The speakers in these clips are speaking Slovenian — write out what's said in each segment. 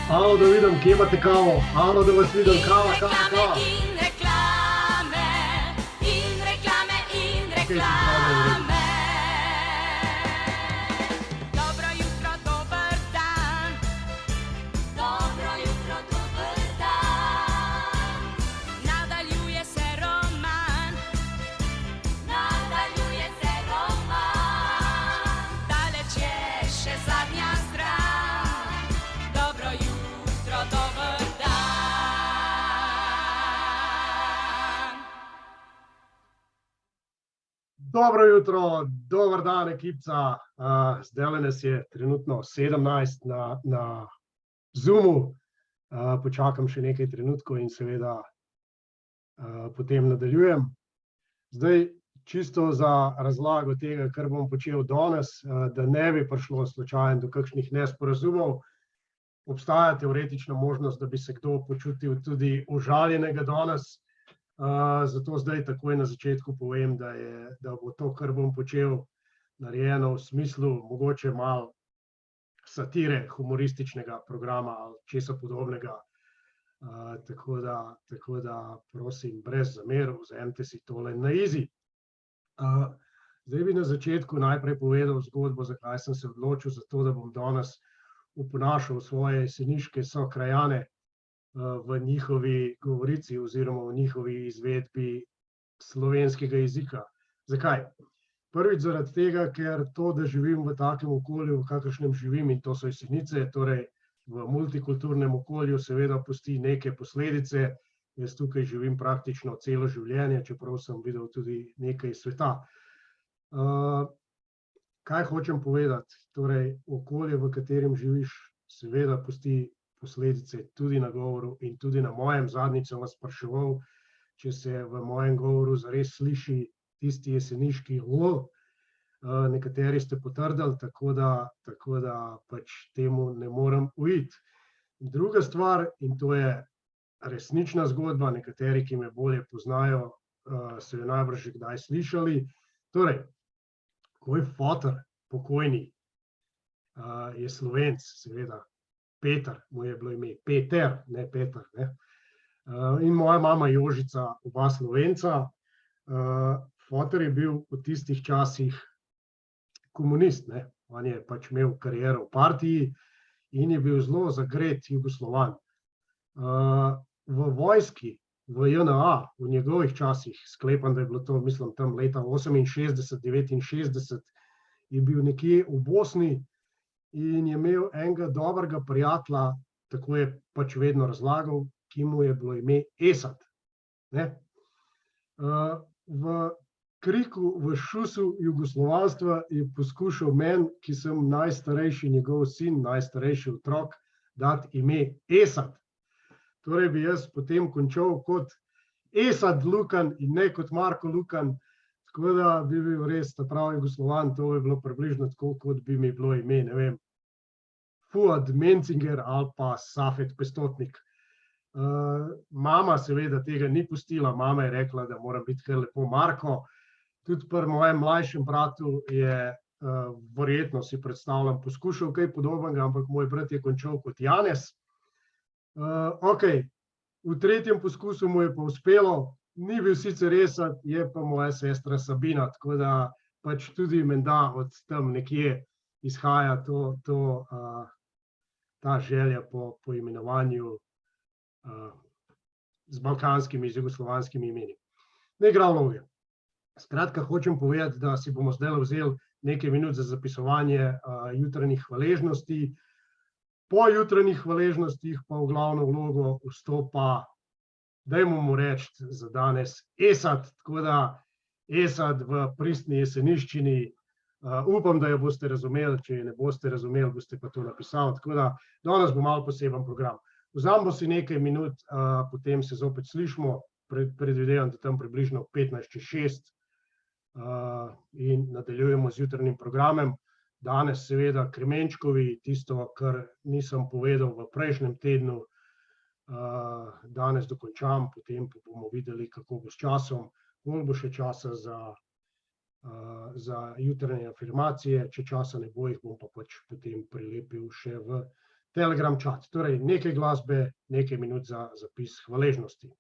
Alo, da vidim, kje imate kavo? Alo, da vas vidim, kava. In reklame. Dobro jutro, dober dan. Dobro jutro, dober dan. Nadaljuje se roman. Daleč je še zadnja stran. Dobro jutro, dober dan. Dobro jutro, dober dan, ekipca. Zdajle nas je trenutno 17 na Zoomu. Počakam še nekaj trenutkov in seveda potem nadaljujem. Zdaj, čisto za razlago tega, kar bom počel danes, da ne bi prišlo slučajno do kakšnih nesporazumov, obstaja teoretična možnost, da bi se kdo počutil tudi užaljenega danes. Zato zdaj takoj na začetku povem, da bo to, kar bom počel, narejeno v smislu mogoče malo satire, humorističnega programa ali česa podobnega. Tako da prosim, brez zamer, vzemite si tole na easy. Zdaj bi na začetku najprej povedal zgodbo, zakaj sem se odločil za to, da bom danes oponašal svoje jeseniške sokrajane v njihovi govorici oziroma v njihovi izvedbi slovenskega jezika. Zakaj? Prvič zaradi tega, ker to, da živim v takem okolju, v kakršnem živim, in to so Jesenice, torej v multikulturnem okolju, seveda pusti neke posledice. Jaz tukaj živim praktično celo življenje, čeprav sem videl tudi nekaj sveta. Kaj hočem povedati? Torej, okolje, v katerem živiš, seveda pusti posledice tudi na govoru in tudi na mojem. Zadnjič sem vas spraševal, če se v mojem govoru zares sliši tisti jeseniški L. Nekateri ste potrdili, tako da pač temu ne morem uiti. Druga stvar, in to je resnična zgodba, nekateri, ki me bolje poznajo, so jo najbrž že kdaj slišali. Torej, moj foter, pokojni, je Slovenec, seveda, Peter, mu je bilo ime, Peter, ne Peter, ne. In moja mama Jožica, oba Slovenca. Foter je bil v tistih časih komunist, ne. On je pač imel kariero v partiji in je bil zelo zagret Jugoslovan. V vojski, v JNA, v njegovih časih, sklepam, da je bilo to, mislim, tam leta 68, 69, je bil nekje v Bosni in je imel enega dobrega prijatelja, tako je pač vedno razlagal, ki mu je bilo ime Esad. Ne? V kriku, v šusu jugoslovanstva je poskušal meni, ki sem najstarejši njegov sin, najstarejši otrok, dati ime Esad. Torej bi jaz potem končal kot Esad Lukan in ne kot Marko Lukan, tako da bi bil res ta pravi Jugoslovan. To bi bilo približno tako, kot bi mi bilo ime, ne vem, Fuad Mencinger ali pa Safet Pestotnik. Mama seveda tega ni pustila, mama je rekla, da mora biti kar lepo Marko. Tudi pri mojem mlajšem bratu je, verjetno si predstavljam, poskušal kaj podobnega, ampak moj brat je končal kot Janez. V tretjem poskusu mu je pa uspelo, ni bil sicer Esad, je pa moja sestra Sabina, tako da pač tudi menda od tam nekje izhaja ta želja po imenovanju z balkanskimi, z jugoslovanskimi imeni. Ne igra vloge. Skratka, hočem povedati, da si bomo zdaj vzeli nekaj minut za zapisovanje jutranjih hvaležnosti. Po jutranjih hvaležnostih pa v glavno vlogo vstopa, dajmo mu reči za danes, Esad, tako da Esad v pristni jeseniščini. Upam, da jo boste razumeli, če je ne boste razumeli, boste pa to napisali, tako da danes bo malo poseben program. Vzamemo si nekaj minut, potem se zopet slišimo, predvidevam, da tam približno 15:06 in nadaljujemo z jutranjim programom. Danes seveda Kremenčkovi, tisto, kar nisem povedal v prejšnjem tednu, danes dokončam, potem pa bomo videli, kako bo s časom. Bolj bo še časa za jutranje afirmacije, če časa ne bo, jih bom pa pač potem prilepil še v Telegram chat. Torej, nekaj glasbe, nekaj minut za zapis hvaležnosti.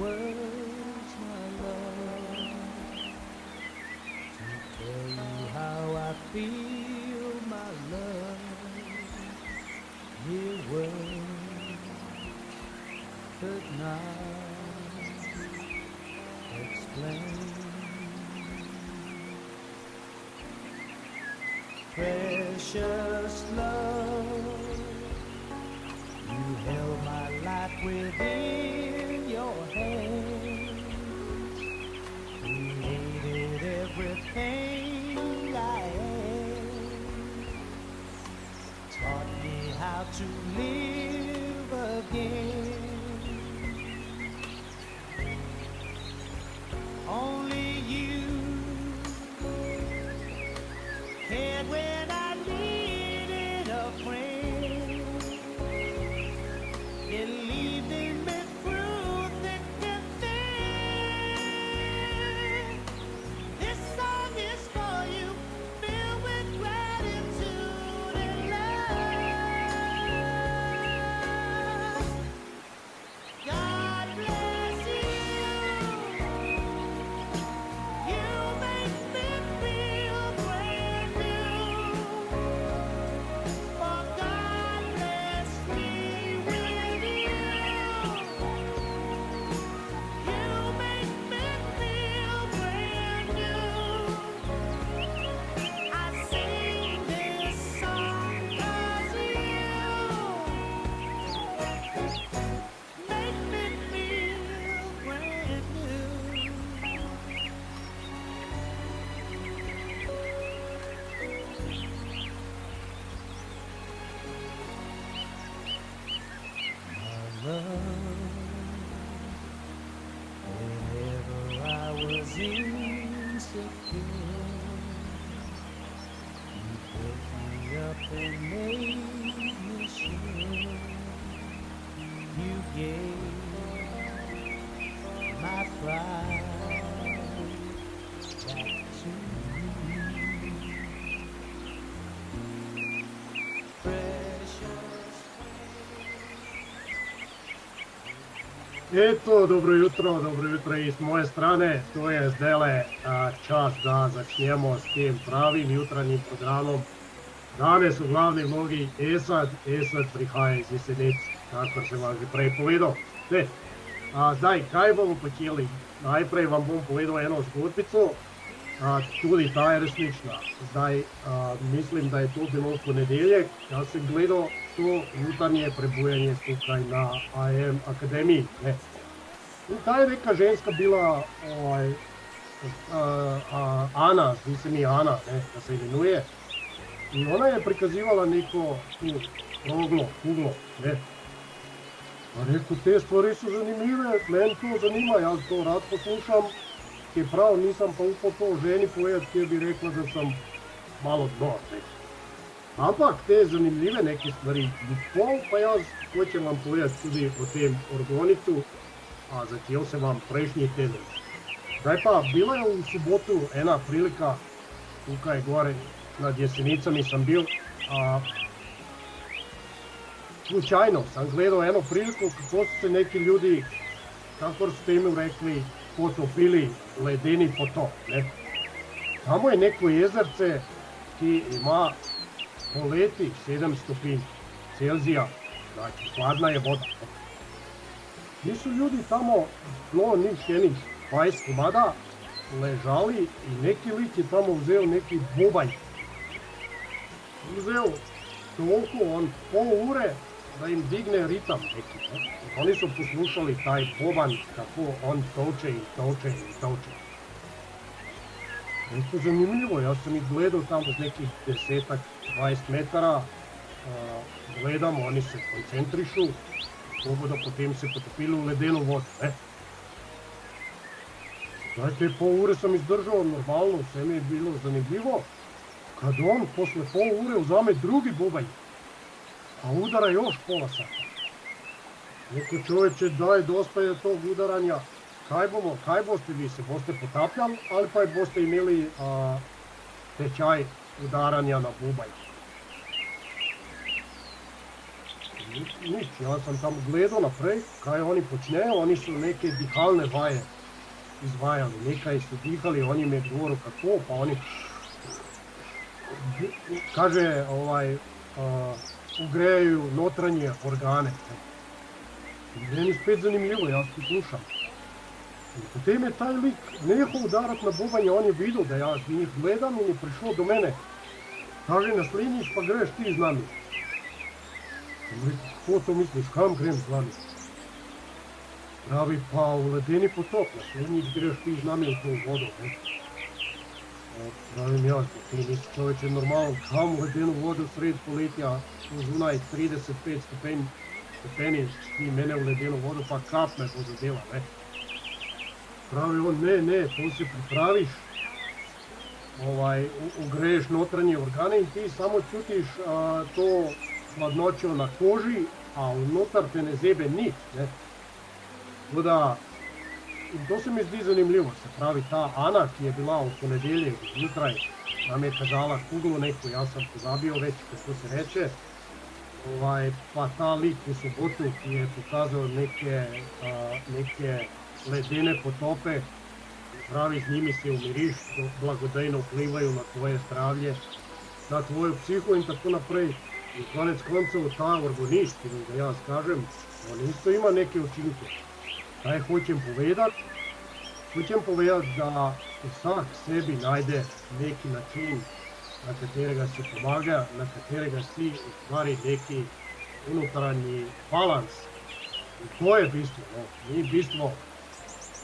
words, my love, to tell you how I feel, my love. Mere words could not explain. Precious love, you held my life within your hands, created everything I am, taught me how to live again. Only you cared when I needed a friend, believed in me through thick and thin. This song is for you, filled with gratitude and love. God bless you. You make me feel brand new. For God blessed me with you. You make me feel brand new. I sing this song 'cause you make me feel brand new. My love, whenever I was insecure, you picked me up and made me sure. You gave my pride back to me. Precious Eto, dobro jutro i s moje strane, to je zdele čas da začnemo s tem pravim jutranjim programom. Danes v glavni vlogi Esad prihaja iz Jesenic, kakor sem vam že prej povedal. Zdaj, kaj bomo počeli? Najprej vam bom povedal eno zgodbico, tudi ta je resnična. Zdaj, mislim, da je to bilo v ponedeljek, jaz sem gledal to jutranje prebujanje tukaj na AM Akademiji. Ne. In ta je neka ženska bila, Ana, zdi se mi Ana, ne, da se imenuje. In ona je prikazivala neko kuglo, ne. Pa rekel, te stvari so zanimive, meni to zanima, jaz to rad poslušam, ki prav nisem pa upal to ženi povedati, ki bi rekla, da sem malo dno. Ampak te zanimive neke stvari, pa jaz hočem vam povedati tudi o tem orgonitu, začel sem vam prejšnji teden. Zdaj pa, bila je v sobotu ena prilika, tukaj gore nad Jesenicami sem bil, slučajno sem gledal eno priliko, kako so se neki ljudi, kakor ste jim rekli, potopili ledeni potop. Ne. Tamo je neko jezerce, ki ima poleti 7 stopinj Celzija, znači hladna je voda. Nisu ljudi tamo, bilo njih enih 20 komada, ležali i neki lik je tamo vzeo neki bubanj. Uzeo toliko, pol ure da im digne ritam neki. Ne? Oni su poslušali taj boban kako on toče i toče. To je zanimljivo, ja sam ih gledao tamo z nekih 10-20 metara, gledam, oni se koncentrišu, mogu da potem se potopili u ledenu vodu. Ne? Te pol ure sam izdržao normalno, sve mi je bilo zanimljivo, kad on posle pol ure uzame drugi bubanj, a udara još pola sata. Neko čoveče, daj, dosta je tog udaranja, kaj boste vi se, boste potapljali, ali pa boste imeli tečaj udaranja na bubanj. Nič, jaz sem tam gledal naprej, kaj oni počnejo, oni so neke dihalne vaje izvajali, nekaj so dihali, on jim je govoril kako, pa oni kaže, ugrejajo notranje organe. In meni spet zanimljivo, jaz poslušam. In potem je taj lik nehal udarati na bubanje, on je videl, da jaz njih gledam in je prišel do mene. Kaže, naslednjič pa greš ti z nami. In rekel, kako to misliš, kam grem z vami? Pravi, pa v ledeni potok, naslednjič greš ti z nami v to vodo. Ne? Pravim jaz, ti nisi človeče normalen, kam v ledeno vodo sred poletja, zunaj 35 stopeni, ti mene v ledeno vodo, pa kap me bo zadela. Ne? Pravi on, ne, to se pripraviš, ugreješ notranje organe in ti samo čutiš to hladnočo na koži, a vnotar te ne zebe nič. Ne? Tako da, in to se mi zdi zanimljivo, se pravi ta Ana, ki je bila v ponedeljek zjutraj, nam je kazala kuglo neko, jaz sem pozabil več, kako se reče, pa ta lik v sobotu, ki je pokazal neke ledene potope, pravi, z njimi se umiriš, blagodejno vplivajo na tvoje zdravje, na tvojo psiho in tako naprej. In konec koncev ta organist, ki ga jaz kažem, on isto ima neke učinke. Kaj hočem povedati? Hočem povedati, da vsak sebi najde neki način, na katerega se pomaga, na katerega si ustvari neki notranji balans. In to je bistvo, no. Ni bistvo,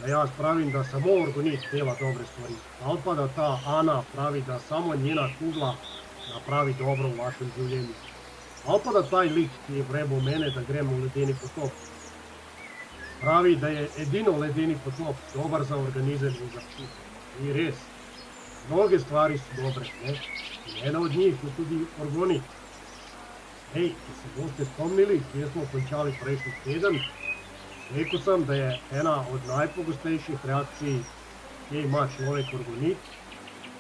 da jaz pravim, da samo organist dela dobre stvari. Ali pa da ta Ana pravi, da samo njena kugla napravi dobro v vašem življenju. Ali pa da taj lik, ki je vrebal mene, da gremo v ledeni potop, pravi, da je edino ledeni potop dobar za organizem in za psiho. Ni res. Mnoge stvari so dobre, ne? In ena od njih je tudi organit. Hej, če se boste spomnili, kje smo končali prejšnji teden, rekel sem, da je ena od najpogostejših reakcij, kje ima človek organit,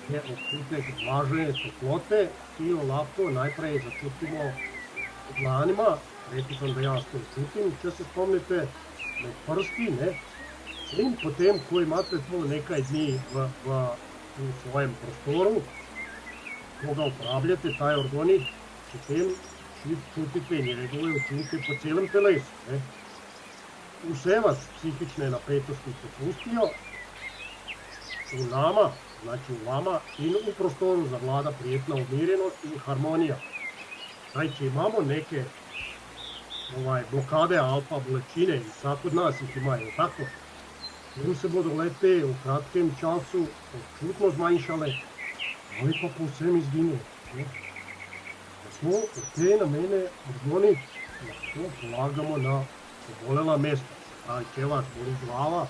je občutek vlažne toplote, ki jo lahko najprej začutimo v dlanima. Rekel sem, da jaz to čutim, če se spomnite, med prsti, ne? In potem, ko imate to nekaj dni v svojem prostoru, ko ga uporabljate, taj organit, potem čutite njegove učinke po celem telesu. Ne? Vse vas psihične napetosti popustijo, v nama, znači v vama in v prostoru zavlada prijetna umirjenost in harmonija. Zdaj, če imamo neke blokade ali pa bolečine, in vsak od nas jih imajo, tako, in se bodo le-te v kratkem času občutno zmanjšale ali pa povsem izginile. Da smo v te namene organit lahko polagamo na obolela mesta. Če vas boli glava,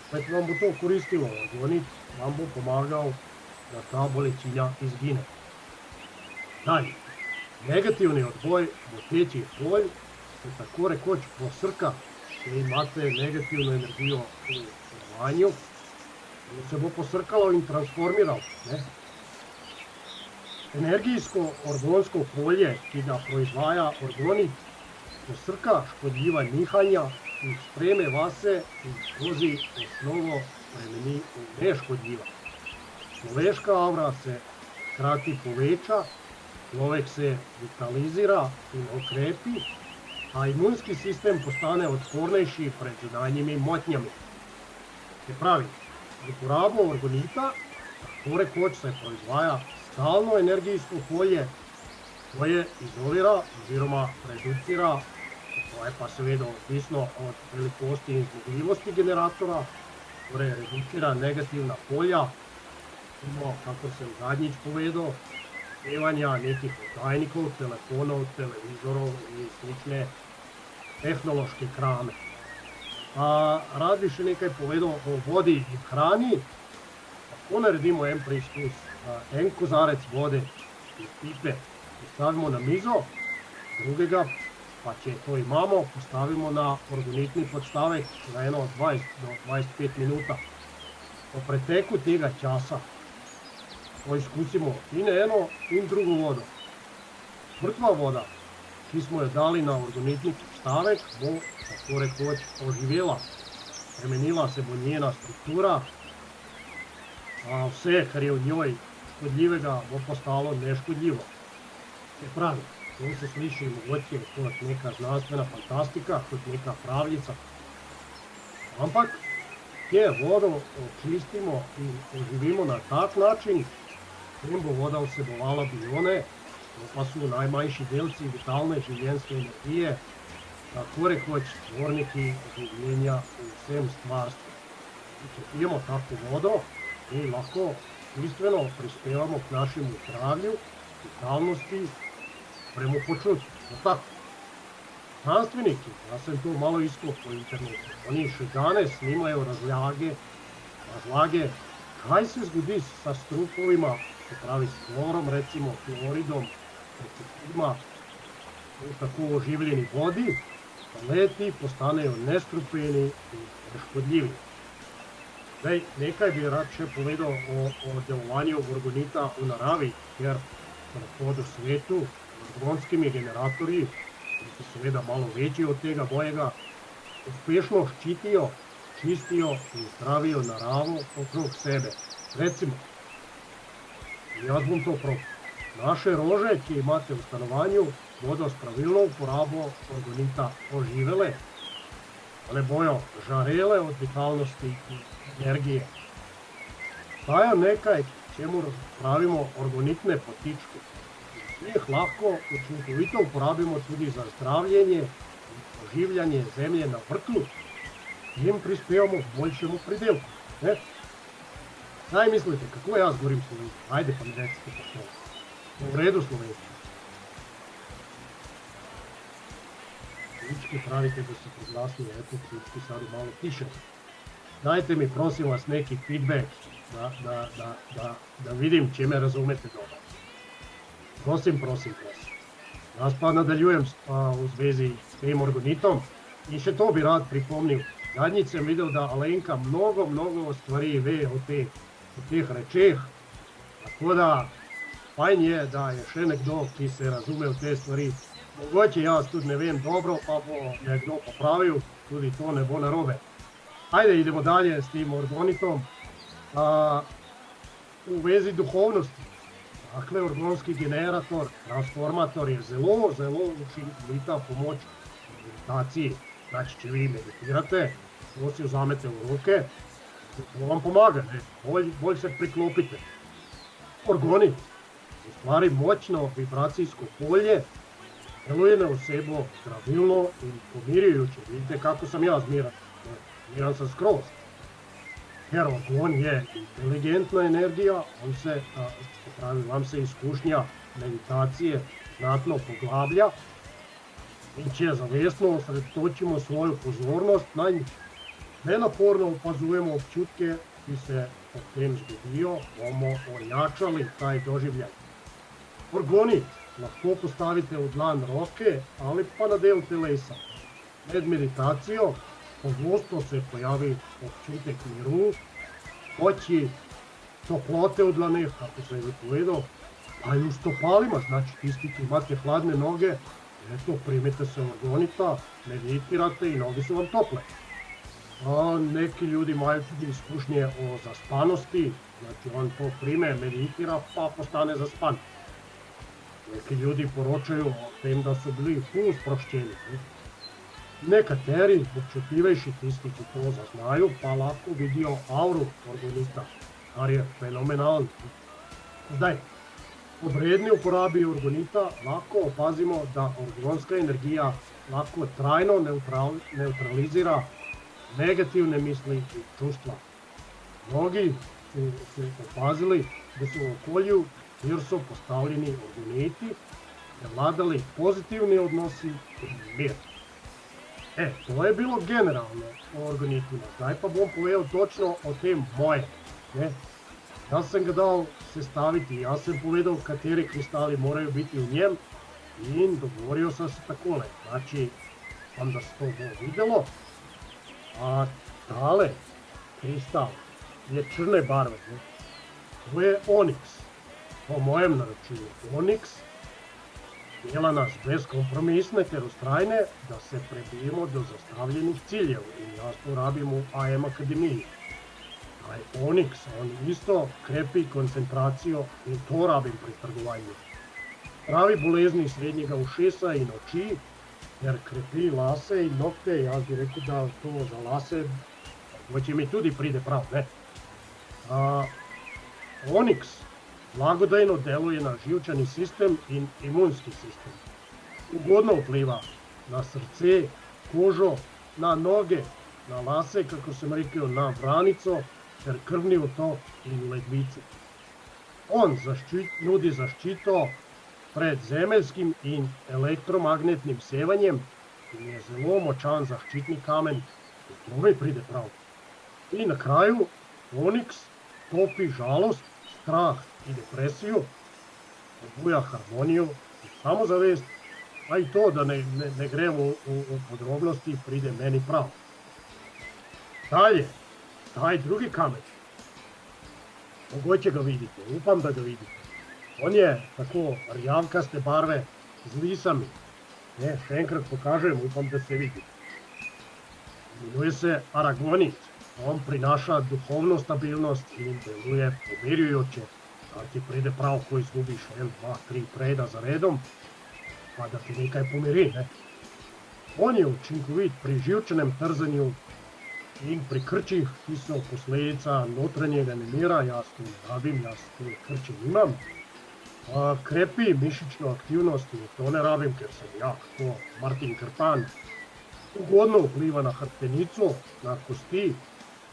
spet vam bo to koristilo, organit vam bo pomagal, da ta bolečina izgine. Dalje, negativni odboj motečih polj se tako rekoč posrka, če imate negativno energijo v delovanju, se bo posrkalo in transformiralo. Ne? Energijsko-organsko polje, ki ga proizvaja organit, posrka škodljiva nihanja in spreme vase in skozi osnovo spremeni v neškodljiva. Človeška avra se hkrati poveča, človek se vitalizira in okrepi, a imunski sistem postane odpornejši pred zunanjimi motnjami. Se pravi, z uporabo organita, tako rekoč se proizvaja stalno energijsko polje, koje izolira oziroma reducira, to je pa seveda odvisno od velikosti in zmogljivosti generatora, torej reducira negativna polja, kako sem zadnjič povedal, sevanja nekih oddajnikov, telefonov, televizorov in slične tehnološke krame. Rad bi še nekaj povedal o vodi in hrani. Lahko naredimo en preizkus. En kozarec vode iz pipe postavimo na mizo, drugega, pa če to imamo, postavimo na organitni podstavek za 20 do 25 minuta. Po preteku tega časa poizkusimo in eno in drugo vodo. Mrtva voda či smo jo dali na organitni stavek, bo tako rekoč oživela. Spremenila se bo njena struktura, a vse, kar je v njoj škodljivega, bo postalo neškodljivo. Se pravi, to se sliši mogoče kot neka znanstvena fantastika, kot neka pravljica. Ampak, kje vodo očistimo in oživimo na tak način, potem bo voda vsebovala bione, to pa so najmanjši delci vitalne življenjske energije, tako rekoč stvorniki življenja v vsem stvarstvu. Če pijemo tako vodo, mi lahko bistveno prispevamo k našemu zdravju, vitalnosti, dobremu počutju. No tako. Znanstveniki, jaz sem to malo iskal po internetu, oni še danes snimajo razlage, kaj se zgodi sa strupovima, se pravi s klorom, recimo kloridom, reciklima, v tako oživljeni vodi, pa leti postanejo nestrupeni in neškodljivi. Zdaj, nekaj bi rad še povedal o delovanju orgonita v naravi, ker po svetu orgonskimi generatorji, ki so seveda malo večji od tega mojega, uspešno ščitijo, čistijo in zdravijo naravo okrog sebe. Recimo, jaz bom to prav. Naše rože, ki imate v stanovanju, bodo s pravilno uporabo orgonita oživele, da ne bojo žarele od vitalnosti in energije. Obstaja nekaj, čemur pravimo orgonitne potičke. Jih lahko učinkovito uporabimo tudi za zdravljenje in oživljanje zemlje na vrtu, in prispevamo k boljšemu pridelku. Ne? Kaj mislite, kako jaz govorim slovenski? Ajde pa mi recite kako. V redu slovenski. Ptički pravite, da so preglasni, eto, ptički sad malo tiše. Dajte mi, prosim vas, neki feedback, da vidim, če me razumete dobro. Prosim. Jaz pa nadaljujem v zvezi s tem orgonitom in še to bi rad pripomnil. Zadnjič sem videl, da Alenka mnogo stvari ve o teh rečeh, tako da fajn je, da je še nekdo, ki se razume v te stvari. Mogoče jaz tudi ne vem dobro, pa bo nekdo popravil, tudi to ne bo narobe. Ajde, idemo dalje s tem orgonitom. V vezi duhovnosti. Takle orgonski generator, transformator je zelo učinkovita pomoč v meditaciji. Znači, če vi meditirate, to si vzamete v roke, to vam pomaga, ne? Bolj se priklopite. Orgonit ustvari močno vibracijsko polje, deluje na osebo zdravilno in pomirjujoče. Vidite, kako sem jaz miran. Miran sem skroz. Ker orgon je inteligentna energija, vam se izkušnja meditacije znatno poglablja in če zavestno osredotočimo svojo pozornost nanj, nenaporno opazujemo občutke, ki se ob tem zgodijo, bomo ojačali taj doživljaj. Orgonit lahko postavite v dlan roke ali pa na del telesa. Med meditacijo pogosto se pojavi občutek miru, moči, toplote v dlaneh, kako sem že povedal, pa i v stopalima, znači tisti, ki imate hladne noge, eto, primite se orgonita, meditirate i noge su vam tople. Neki ljudi imaju tudi izkušnje o zaspanosti, znači on to prime, meditira, pa postane zaspan. Neki ljudi poročaju o tem, da su bili sprošćeni. Nekateri občutljivejši, tisti, ki to zaznaju, pa lahko vidijo auru orgonita, kar je fenomenalno. Zdaj, ob redni uporabi orgonita lahko opazimo, da orgonska energija lahko trajno neutralizira negativne misli in čustva. Mnogi su opazili, da su u okolju, kjer su postavljeni orgoniti, prevladali pozitivni odnosi in mir. To je bilo generalno o orgonitima. Zdaj pa bom povedal točno o tem moje. Jaz sem ga dal sestaviti, jaz sem povedal, kateri kristali morajo biti v njem in dogovoril sem se takole. Znači, da se to bo videlo, a tale kristal je črne barve. To je oniks, po mojem naročilu. Oniks dela nas brezkompromisne ter ustrajne, da se prebijemo do zastavljenih ciljev in jaz to rabim v AM Akademiji. Taj Onyx, on isto krepi koncentracijo in to rabim pri trgovanju. Pravi bolezni srednjega ušesa in oči, ter krepi lase in nokte, jaz bi rekel, da to za lase mogoče mi tudi pride prav, ne? Onyx blagodejno deluje na živčani sistem in imunski sistem. Ugodno vpliva na srce, kožo, na noge, na lase, kako sem rekel, na vranico, ter krvni otok in ledvice. On nudi zaščito pred zemeljskim in elektromagnetnim sevanjem in je zelo močan zaščitni kamen, to mi pride prav. In na kraju Onyx topi žalost, strah in depresiju, obuja harmonijo in samozavest, a i to, da ne gremo v podrobnosti, pride meni prav. Dalje, taj drugi kamen, mogoče ga vidite, upam da ga vidite. On je tako rjavkaste barve z lisami. Še enkrat pokažem, upam da se vidi. Imenuje se aragonit. On prinaša duhovno stabilnost in deluje pomirjujoče, da ti pride prav, ko izgubiš 1, 2, 3 preda za redom, pa da ti nekaj pomiri, ne? On je učinkovit pri živčnem trzanju in pri krčih, ki so posledica notranjega nemira, jaz to ne rabim, jaz te krče nimam. Krepi mišično aktivnost in to ne rabim, ker sem jak, to Martin Krpan. Ugodno vpliva na hrbtenico, na kosti,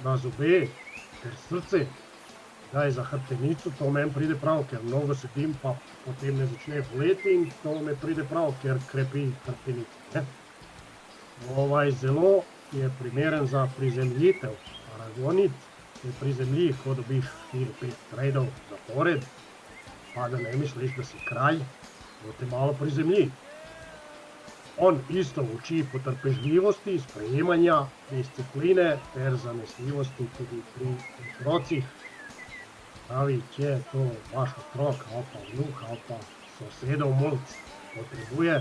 na zobe ter srce. Daj, za hrbtenico to meni pride prav, ker mnogo sedim, pa potem ne začne boleti in to me pride prav, ker krepi hrbtenico. Zelo je primeren za prizemljitev. Aragonit se prizemlji, ko dobiš 4-5 tradov zapored, pa da ne misliš, da si kralj, bo te malo prizemlji. On isto uči potrpežljivosti, sprejemanja, discipline ter zanesljivosti tudi pri otrocih. Pravi, če je to vaš otrok, ali pa vnuk, ali pa sosedov mulc potrebuje,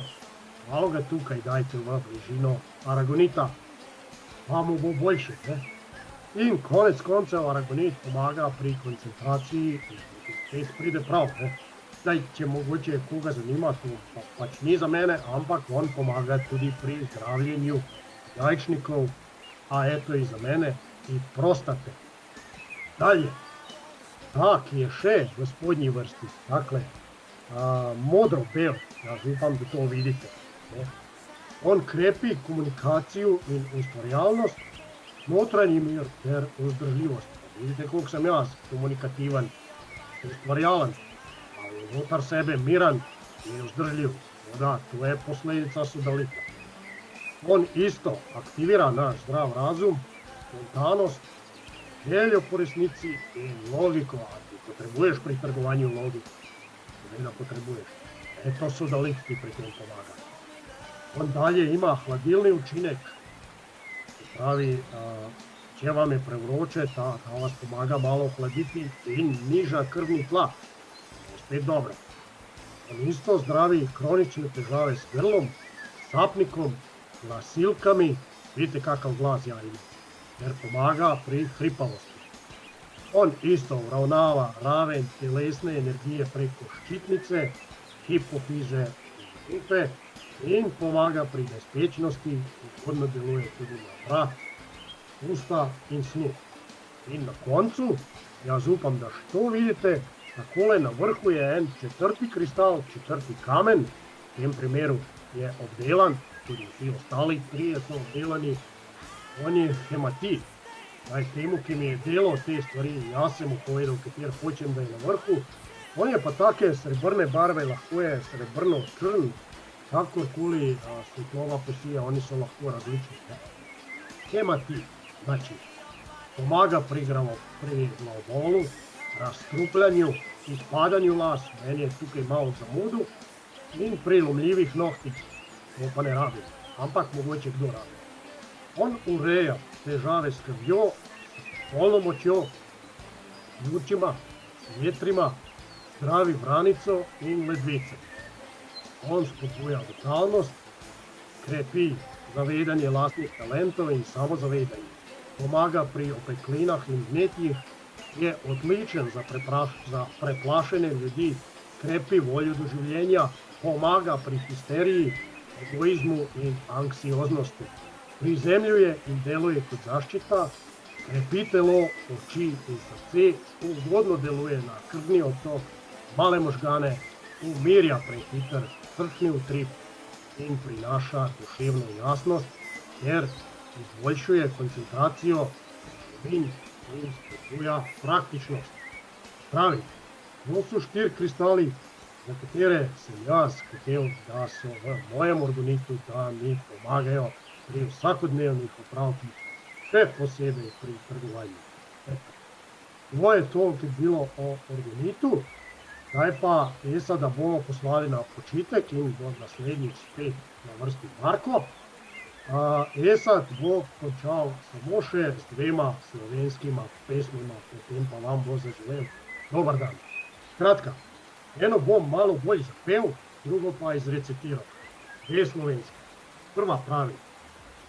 malo ga tukaj dajte v bližino aragonita, pa mu bo boljše, ne? In konec koncev aragonit pomaga pri koncentraciji in spet pride prav, ne? Zdaj, če mogoče koga zanima, to pač ni za mene, ampak on pomaga tudi pri zdravljenju jajčnikov, a eto i za mene, i prostate. Dalje, ta, ki je še v spodnji vrsti, dakle, modro-bel, jaz upam, da to vidite, ne? On krepi komunikaciju in ustvarjalnost, notranji mir ter vzdržljivost. Vidite, koliko sem jaz komunikativen, ustvarjalen, ali notar sebe miran in vzdržljiv. Da, to je posledica sodalita. On isto aktivira naš zdrav razum, spontanost, željo po resnici in logiko, a ti potrebuješ pri trgovanju logiko. Seveda potrebuješ. Eto sodalit ti pri tem pomaga. On dalje ima hladilni učinek, pravi, če vam je prevroče, ta vas pomaga malo hladiti in niža krvni tlak. To je spet dobro. On isto zdravi kronične težave s grlom, sapnikom, glasilkami, vidite kakav glas ja ima, jer pomaga pri hripavosti. On isto uravnava raven telesne energije preko ščitnice, hipofize in limfe in pomaga pri nespečnosti, ugodno deluje tudi na vrat, usta in sluh. In na koncu, jaz upam, da što vidite, takole na vrhu je en četrti kristal, četrti kamen, v tem primeru je obdelan, tudi vsi ostali trije so obdelani, on je hematit. Daj, temu, ki mi je delal te stvari, jaz sem mu povedal, kater hočem, da je na vrhu. On je pa take srebrne barve, lahko je srebrno-črn, kakorkoli svetlova posija, oni so lahko različni. Hematit, znači, pomaga pri glavobolu, razstrupljanju, izpadanju las, meni je tukaj malo zamudu, in pri lomljivih nohtih, to pa ne rabim, ampak mogoče kdo rabi. On ureja težave s krvjo, spolno močjo, pljučima, jetrima, zdravi vranico in ledvice. On spodbuja vitalnost, krepi zavedanje lastnih talentov in samozavedanje. Pomaga pri opeklinah in vnetjih, je odličen za preplašene ljudi, krepi voljo do življenja, pomaga pri histeriji, egoizmu in anksioznosti. Prizemljuje in deluje kot zaščita, krepi telo, oči in srce, ugodno deluje na krvni obtok, male možgane, umirja prehiter srčni utrip in prinaša duševno jasnost, ter izboljšuje koncentracijo in spodbuja praktičnost. Pravi, to so 4 kristali, za katere sem jaz hotel, da so v mojem organitu, da mi pomagajo pri vsakodnevnih opravkih, še posebej pri trgovanju. To je toliko bilo o organitu, zdaj pa Esa, da bomo poslali na počitek in bo naslednjič spet na vrsti Marko. Esad bo končal samo še z 2 slovenskima pesmima, potem pa vam bo zaželel dober dan. Skratka, eno bom malo bolj zapel, drugo pa izrecitiral. 2 slovenske. Prva pravi: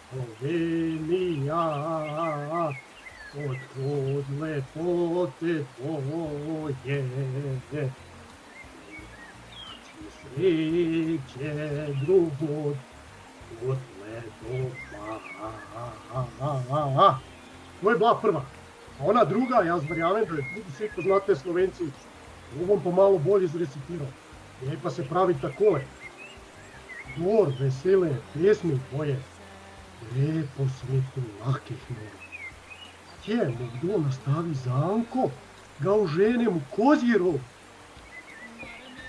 Slovenija, odhod lepote tvoje, sreće drugod, odle doma. To je bila prva. A ona druga, jaz verjamem, da jo tudi vsi poznate Slovenci, to bom pa malo bolj izrecitiral. Je pa se pravi takole: Kdor vesele pesmi tvoje, gre po svetu lahkih nog. Kje nekdo nastavi zanko, ga oženem v kozji rog.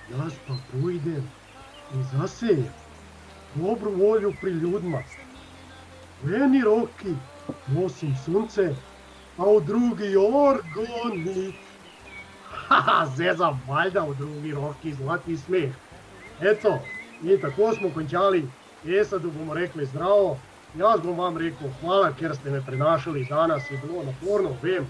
Jaz pa pojdem in zasejem dobro voljo pri ljudma. V eni roki nosim sunce, a v drugi orgonit. Zezam, valjda v drugi roki zlati smeh. Eto, in tako smo končali. Esadu bomo rekli zdravo. Jaz bom vam rekel hvala, ker ste me prenašali. Danes je bilo naporno, vem.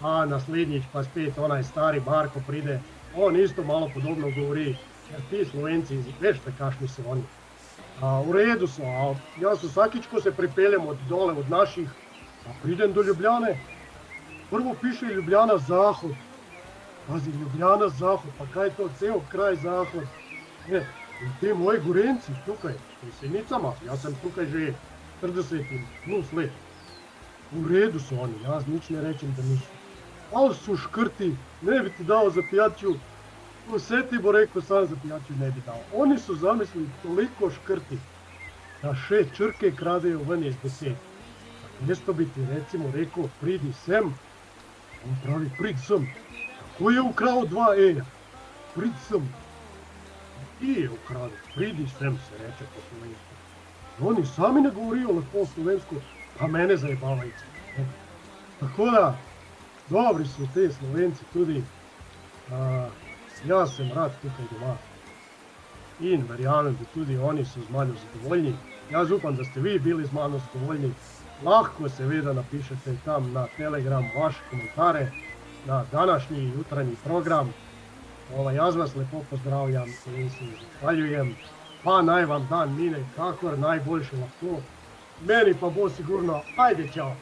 A naslednjič pa spet onaj stari Marko pride. On isto malo podobno govori. Ker ti Slovenci, veste, kakšni so oni. V redu so. Jaz vsakič, ko se pripeljem od dole od naših, pridem do Ljubljane. Prvo piše Ljubljana zahod. Pazi, Ljubljana zahod, pa kaj je to, cel kraj zahod. In te moji Gorenci tukaj, v Jesenicama, jaz sem tukaj že 40 plus let. V redu so oni, jaz nič ne rečem, da niso. Ali so škrti, ne bi ti dal za pijaču, vse ti bo rekel, sam za pijaču ne bi dal. Oni so zamislili toliko škrti, da še črke kradejo ven iz besed. Mesto bi ti recimo rekel, pridi sem, on pravi, prid sem. Kako je ukradel 2 e-ja? Prid sem. Ti je ukradel, pridi sem, se reče po slovensko. Oni sami ne govorijo lepo slovensko, pa mene zajebavajo. Tako da, dobri so te Slovenci tudi. Jaz sem rad tukaj doma. In verjamem, da tudi oni so z mano zadovoljni. Jaz upam, da ste vi bili z mano zadovoljni. Lahko seveda napišete tam na Telegram vaše komentare na današnji jutranji program. Jaz vas lepo pozdravljam in se zahvaljujem. Pa naj vam dan mine kakor najboljše lahko. Meni pa bo sigurno. Ajde, čao!